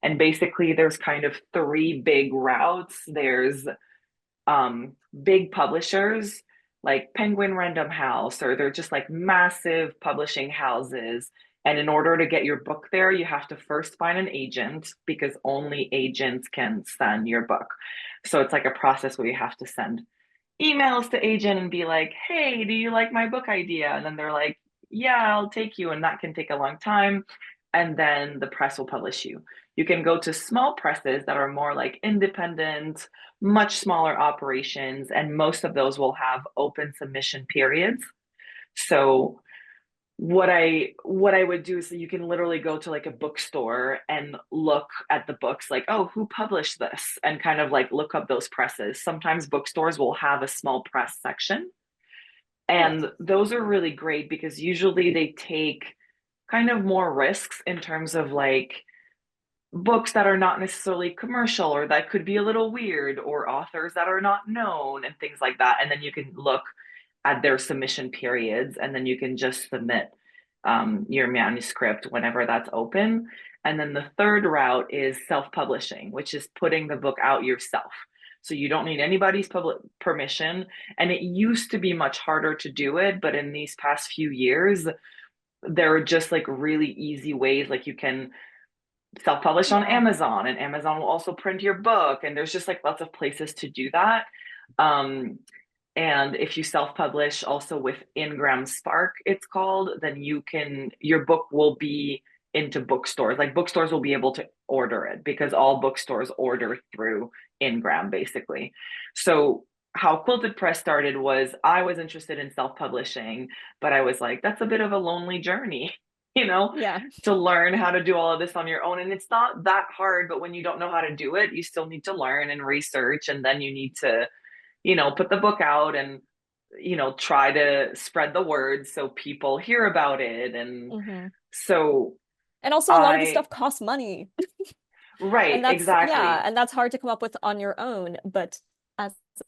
And basically, there's kind of three big routes. There's big publishers like Penguin Random House, or they're just like massive publishing houses. And in order to get your book there, you have to first find an agent because only agents can send your book. So it's like a process where you have to send emails to agent and be like, hey, do you like my book idea? And then they're like, yeah, I'll take you. And that can take a long time. And then the press will publish you. You can go to small presses that are more like independent, much smaller operations, and most of those will have open submission periods. So what I would do is, so you can literally go to like a bookstore and look at the books like, oh, who published this, and kind of like look up those presses. Sometimes bookstores will have a small press section, Yes. and those are really great because usually they take kind of more risks in terms of like books that are not necessarily commercial or that could be a little weird, or authors that are not known and things like that. And then you can look at their submission periods, and then you can just submit your manuscript whenever that's open. And then the third route is self-publishing, which is putting the book out yourself. So you don't need anybody's public permission. And it used to be much harder to do it, but in these past few years, there are just like really easy ways. Like you can self-publish on Yeah. Amazon, and Amazon will also print your book, and there's just like lots of places to do that. Um, and if you self-publish also with Ingram Spark, it's called, then your book will be into bookstores. Like bookstores will be able to order it because all bookstores order through Ingram basically. So how Quilted Press started was I was interested in self-publishing, but I was like, that's a bit of a lonely journey, you know, Yeah. to learn how to do all of this on your own. And it's not that hard, but when you don't know how to do it, you still need to learn and research, and then you need to put the book out and, try to spread the word so people hear about it. And Hmm. so And also a lot of this I, stuff costs money. right, And that's, yeah, exactly. and that's hard to come up with on your own, but as a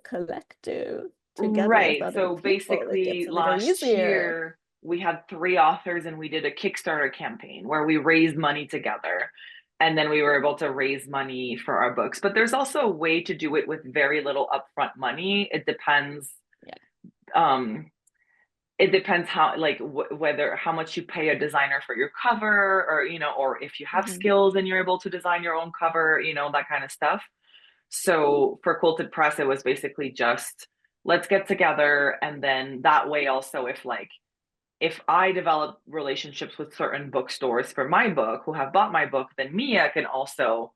collective, together with Right. other So people, it basically, gets a little last easier. year, we had three authors and we did a Kickstarter campaign where we raised money together. And then we were able to raise money for our books. But there's also a way to do it with very little upfront money. It depends. Yeah. Um, it depends how, like, whether how much you pay a designer for your cover, or or if you have Hmm. skills and you're able to design your own cover, that kind of stuff. So for Quilted Press, it was basically just, let's get together, and then that way also, if I develop relationships with certain bookstores for my book who have bought my book, then Mia can also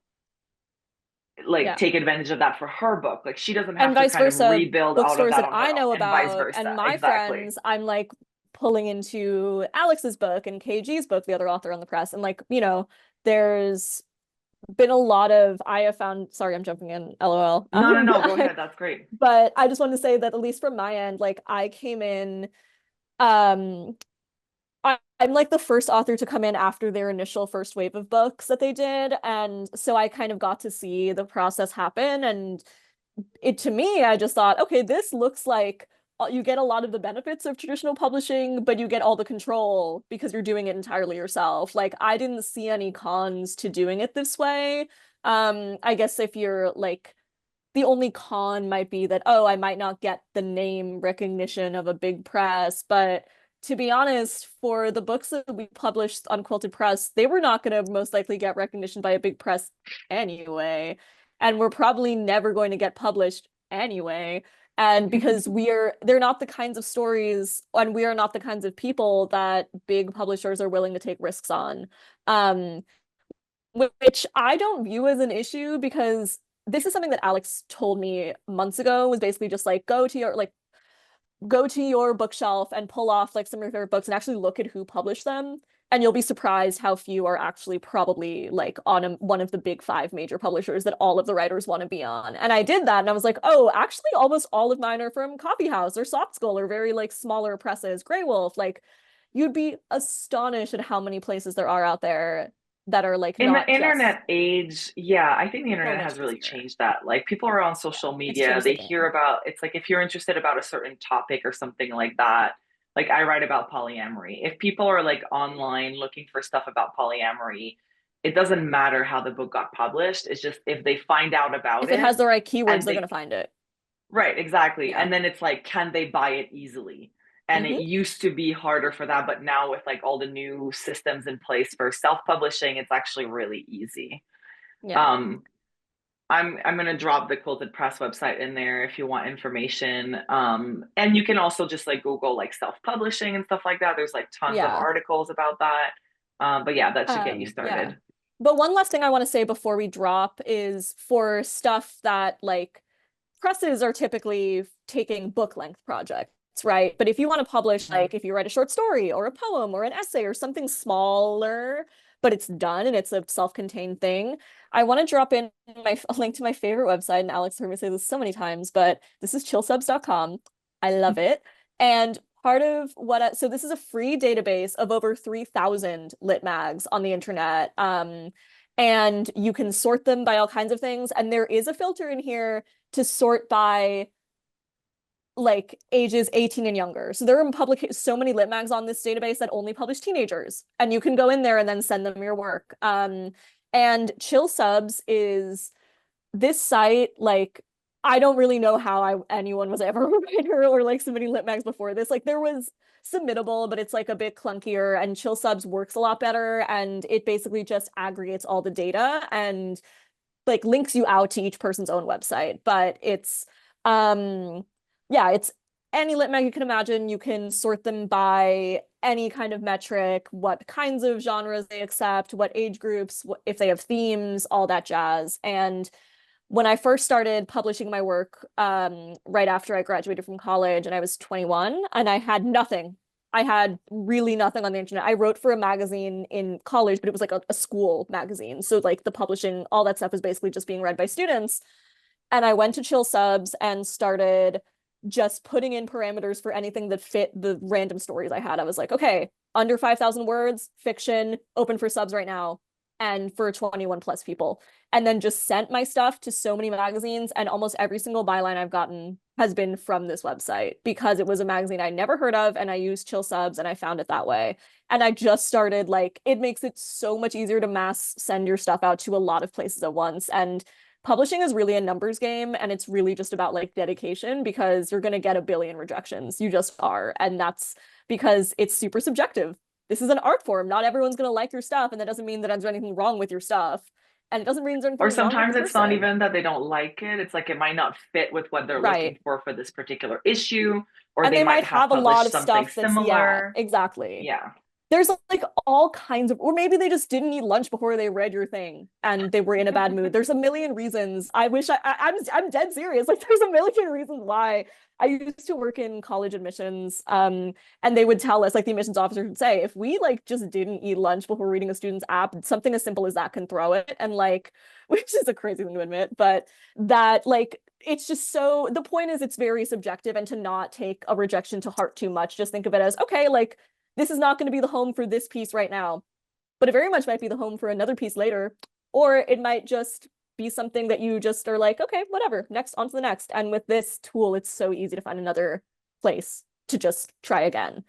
like Yeah. take advantage of that for her book. Like she doesn't And have to vice kind of versa, rebuild all of bookstores that that on her I own, know and vice about versa. and my Exactly. friends, I'm like pulling into Alex's book and KG's book, the other author on the press. And like, there's been a lot of, I have found, sorry, I'm jumping in, LOL. No, no, no, go ahead. That's great. But I just wanted to say that at least from my end, like I came in, um, I'm like the first author to come in after their initial first wave of books that they did. And so I kind of got to see the process happen. And it to me, I just thought, okay, this looks like you get a lot of the benefits of traditional publishing, but you get all the control because you're doing it entirely yourself. Like I didn't see any cons to doing it this way. I guess if you're like the only con might be that, oh, I might not get the name recognition of a big press. But to be honest, for the books that we published on Quilted Press, they were not going to most likely get recognition by a big press anyway. And we're probably never going to get published anyway. And because they're not the kinds of stories, and we are not the kinds of people that big publishers are willing to take risks on. Um, which I don't view as an issue because this is something that Alex told me months ago was basically just like go to your bookshelf and pull off like some of your favorite books and actually look at who published them, and you'll be surprised how few are actually probably like on one of the big five major publishers that all of the writers want to be on. And I did that and I was like, oh, actually almost all of mine are from Coffee House or Soft Skull or very like smaller presses, Grey Wolf. Like you'd be astonished at how many places there are out there that are like In the not just internet age, yeah, I think the so internet much has really easier. changed that. Like people are on Yeah, social it's media, changed the they hear game. about, it's like if you're interested about a certain topic or something like that. Like I write about polyamory. If people are like online looking for stuff about polyamory, it doesn't matter how the book got published. It's just if they find out about If it it has the right keywords, and they're they gonna find it. right, exactly. Yeah. And then it's like, can they buy it easily? And it Hmm. used to be harder for that, but now with like all the new systems in place for self-publishing, it's actually really easy. Yeah. Um, I'm gonna drop the Quilted Press website in there if you want information. And you can also just like Google like self-publishing and stuff like that. There's like tons of Yeah. articles about that. But yeah, that should get you Yeah. started. But one last thing I want to say before we drop is for stuff that like presses are typically taking book length projects, right? But if you want to publish, Mhm. like if you write a short story or a poem or an essay or something smaller, but it's done and it's a self-contained thing, I want to drop in a link to my favorite website. And Alex heard me say this so many times, but this is chillsubs.com. I love it. And part of so this is a free database of over 3,000 lit mags on the internet. And you can sort them by all kinds of things. And there is a filter in here to sort by like ages 18 and younger. So there are so many lit mags on this database that only publish teenagers, and you can go in there and then send them your work. And Chill Subs is this site, like I don't really know how anyone was ever a writer or like submitting lit mags before this. Like there was submittable, but it's like a bit clunkier, and Chill Subs works a lot better, and it basically just aggregates all the data and like links you out to each person's own website. But it's yeah, it's any lit mag you can imagine. You can sort them by any kind of metric, what kinds of genres they accept, what age groups, if they have themes, all that jazz. And when I first started publishing my work, right after I graduated from college and I was 21, and I had nothing. I had really nothing on the internet. I wrote for a magazine in college, but it was like a school magazine. So like the publishing, all that stuff was basically just being read by students. And I went to Chill Subs and started just putting in parameters for anything that fit the random stories I had. I was like, okay, under 5,000 words, fiction, open for subs right now, and for 21 plus people. And then just sent my stuff to so many magazines, and almost every single byline I've gotten has been from this website because it was a magazine I never heard of, and I used Chill Subs and I found it that way. And I just started like, it makes it so much easier to mass send your stuff out to a lot of places at once. And publishing is really a numbers game, and it's really just about like dedication, because you're going to get a billion rejections. You just are. And that's because it's super subjective. This is an art form. Not everyone's going to like your stuff, and that doesn't mean that there's anything wrong with your stuff. And it doesn't mean there's Or anything wrong with the sometimes it's not person. even that they don't like it. It's like it might not fit with what they're looking Right. for this particular issue, or And they they might might have have a lot published of something stuff that's, yeah, similar. exactly. Yeah. There's like all kinds of, or maybe they just didn't eat lunch before they read your thing and they were in a bad mood. There's a million reasons. I wish I'm dead serious. Like there's a million reasons why. I used to work in college admissions, and they would tell us, like the admissions officer would say, if we like just didn't eat lunch before reading a student's app, something as simple as that can throw it. And like, which is a crazy thing to admit, but that like it's just so the point is it's very subjective, and to not take a rejection to heart too much. Just think of it as, okay, like this is not going to be the home for this piece right now, but it very much might be the home for another piece later. Or it might just be something that you just are like, okay, whatever, next, on to the next. And with this tool, it's so easy to find another place to just try again.